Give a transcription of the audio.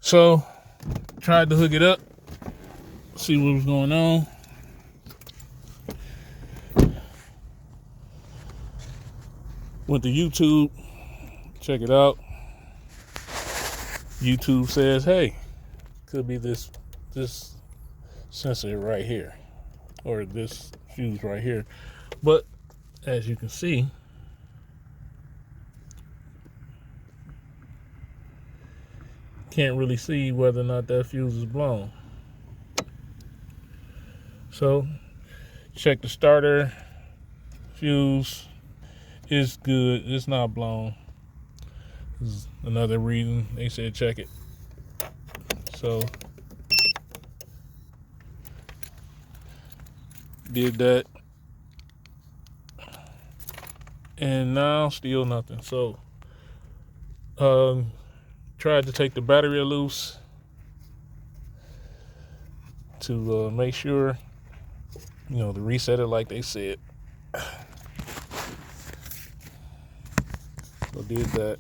So tried to hook it up, see what was going on. Went to YouTube, check it out. YouTube says, hey, could be this sensor right here, or this fuse right here. But as you can see, can't really see whether or not that fuse is blown. So check the starter fuse. It's good, it's not blown. This is another reason they said check it. So did that, and now still nothing. So tried to take the battery loose to make sure, to reset it like they said. So did that.